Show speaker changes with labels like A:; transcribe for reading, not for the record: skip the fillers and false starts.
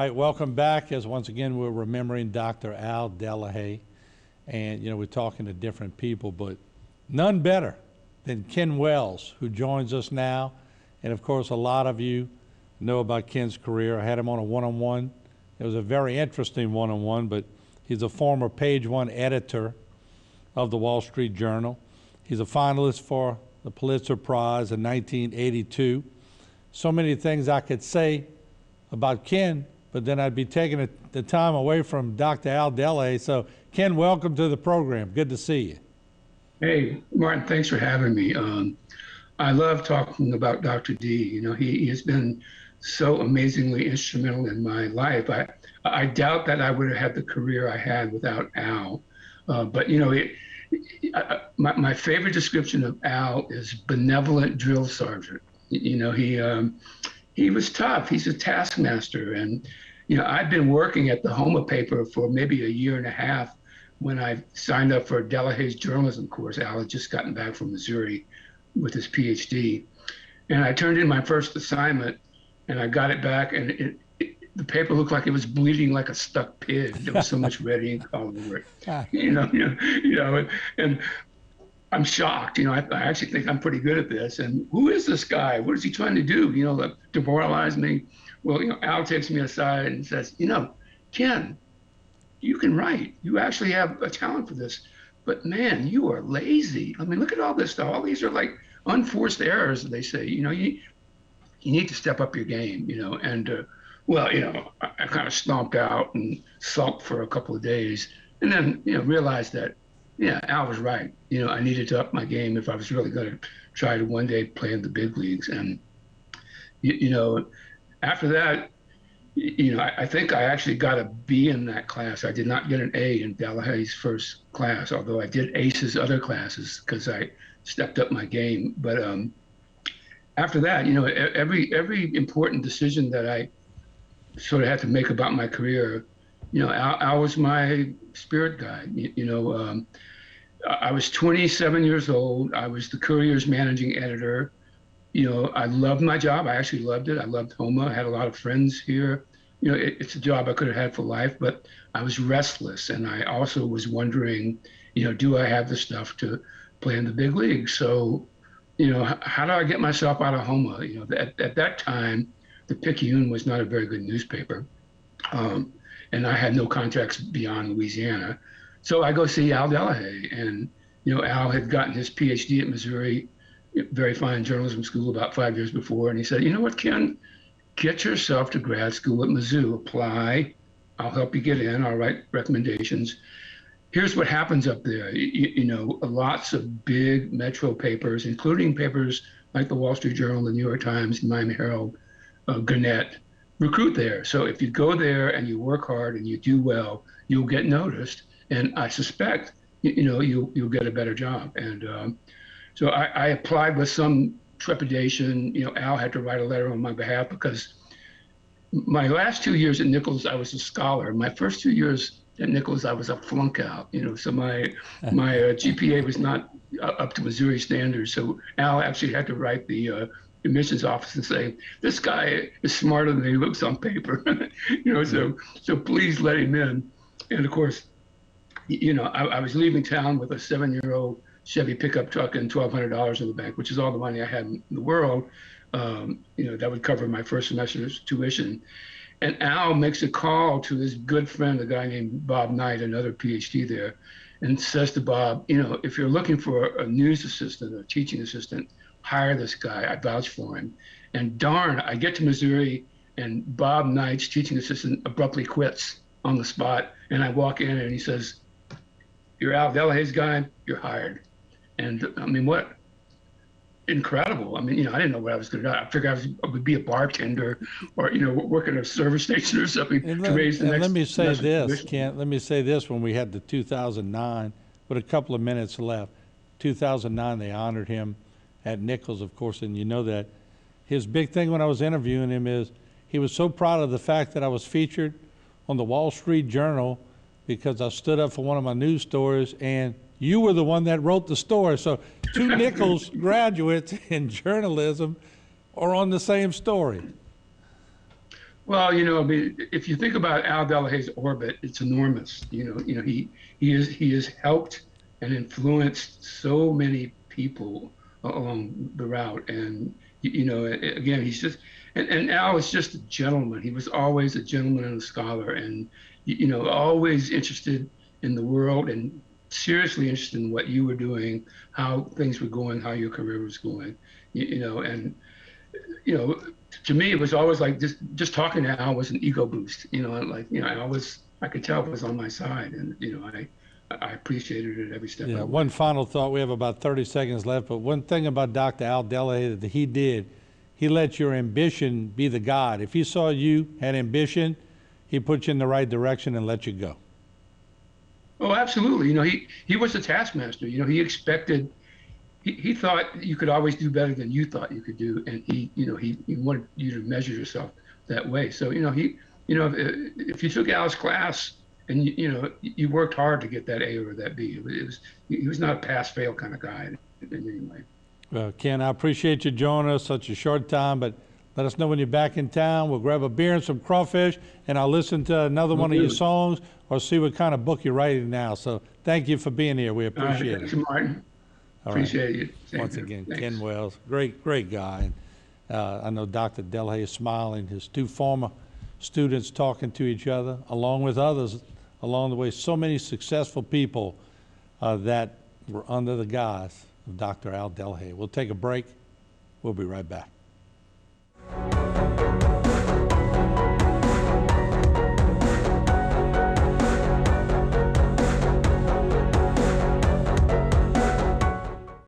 A: right, welcome back. As once again, we're remembering Dr. Al Delahaye. And, we're talking to different people, but none better than Ken Wells, who joins us now. And, of course, a lot of you know about Ken's career. I had him on a one-on-one. It was a very interesting one-on-one, but he's a former page one editor of the Wall Street Journal. He's a finalist for the Pulitzer Prize in 1982. So many things I could say about Ken, but then I'd be taking the time away from Dr. Al Delahaye. So, Ken, welcome to the program. Good to see you.
B: Hey, Martin, thanks for having me. I love talking about Dr. D. He has been so amazingly instrumental in my life. I doubt that I would have had the career I had without Al. But my favorite description of Al is benevolent drill sergeant. He was tough. He's a taskmaster. And, I've been working at the Homa paper for maybe a year and a half when I signed up for Delahaye's journalism course. Al had just gotten back from Missouri with his PhD. And I turned in my first assignment and I got it back, and the paper looked like it was bleeding like a stuck pig. There was so much red ink all over it. And I'm shocked. I actually think I'm pretty good at this. And who is this guy? What is he trying to do? Demoralize me? Well, Al takes me aside and says, Ken, you can write. You actually have a talent for this. But man, you are lazy. I mean, look at all this stuff. All these are like unforced errors, they say. You need to step up your game, And, I kind of stomped out and sulked for a couple of days. And then, realized that, Al was right. I needed to up my game if I was really going to try to one day play in the big leagues. And, after that, I think I actually got a B in that class. I did not get an A in Delahaye's first class, although I did ace his other classes because I stepped up my game. But after that, every important decision that I sort of had to make about my career, Al was my spirit guide. I was 27 years old. I was the Courier's managing editor. I loved my job. I actually loved it. I loved Homa. I had a lot of friends here. It's a job I could have had for life, but I was restless. And I also was wondering, do I have the stuff to play in the big league? So, how do I get myself out of Homa? At that time, the Picayune was not a very good newspaper. And I had no contacts beyond Louisiana. So I go see Al Delahaye, and, Al had gotten his PhD at Missouri, very fine journalism school, about 5 years before. And he said, what, Ken, get yourself to grad school at Mizzou, apply. I'll help you get in. I'll write recommendations. Here's what happens up there. Lots of big metro papers, including papers like the Wall Street Journal, the New York Times, the Miami Herald, Gannett, recruit there. So if you go there and you work hard and you do well, you'll get noticed. And I suspect, you'll get a better job. And so I applied with some trepidation. Al had to write a letter on my behalf because my last 2 years at Nichols, I was a scholar. My first 2 years at Nichols, I was a flunk out. So my GPA was not up to Missouri standards. So Al actually had to write the admissions office and say, this guy is smarter than he looks on paper. So please let him in. And of course, I was leaving town with a 7-year-old Chevy pickup truck and $1,200 in the bank, which is all the money I had in the world. That would cover my first semester's tuition. And Al makes a call to his good friend, a guy named Bob Knight, another PhD there, and says to Bob, if you're looking for a news assistant or teaching assistant, hire this guy. I vouch for him. And darn, I get to Missouri and Bob Knight's teaching assistant abruptly quits on the spot. And I walk in and he says, you're Al Delahaye's guy, you're hired. And I mean, what incredible. I mean, I didn't know what I was going to do. I figured I would be a bartender or, work at a service station or something to raise the next.
A: Let me say this, Kent. Let me say this. When we had the 2009, with a couple of minutes left, 2009, they honored him at Nichols, of course, and you know that. His big thing when I was interviewing him is he was so proud of the fact that I was featured on the Wall Street Journal because I stood up for one of my news stories, and you were the one that wrote the story. So two Nichols graduates in journalism are on the same story.
B: Well, I mean, if you think about Al Delahaye's orbit, it's enormous. He has helped and influenced so many people along the route, and again, he's just and Al is just a gentleman. He was always a gentleman and a scholar, and always interested in the world and seriously interested in what you were doing, how things were going, how your career was going, and you know, to me, it was always like just talking to Al was an ego boost. I could tell it was on my side, and I appreciated it every step of
A: Yeah,
B: the
A: one
B: way.
A: final thought. We have about 30 seconds left, but one thing about Dr. Al Delahaye that he did, he let your ambition be the guide. If he saw you had ambition, he put you in the right direction and let you go.
B: Oh, absolutely. He was a taskmaster. He thought you could always do better than you thought you could do, and he wanted you to measure yourself that way. So if you took Al's class and you worked hard to get that A or that B, he was not a pass fail kind of guy in any way.
A: Well, Ken, I appreciate you joining us such a short time, but let us know when you're back in town. We'll grab a beer and some crawfish, and I'll listen to another one of your songs or see what kind of book you're writing now. So thank you for being here. We appreciate
B: Thanks,
A: it.
B: Martin.
A: All right.
B: Appreciate you.
A: Once again, Ken Wells, great guy. And I know Dr. Delahaye is smiling. His two former students talking to each other, along with others along the way. So many successful people that were under the guise of Dr. Al Delahaye. We'll take a break. We'll be right back.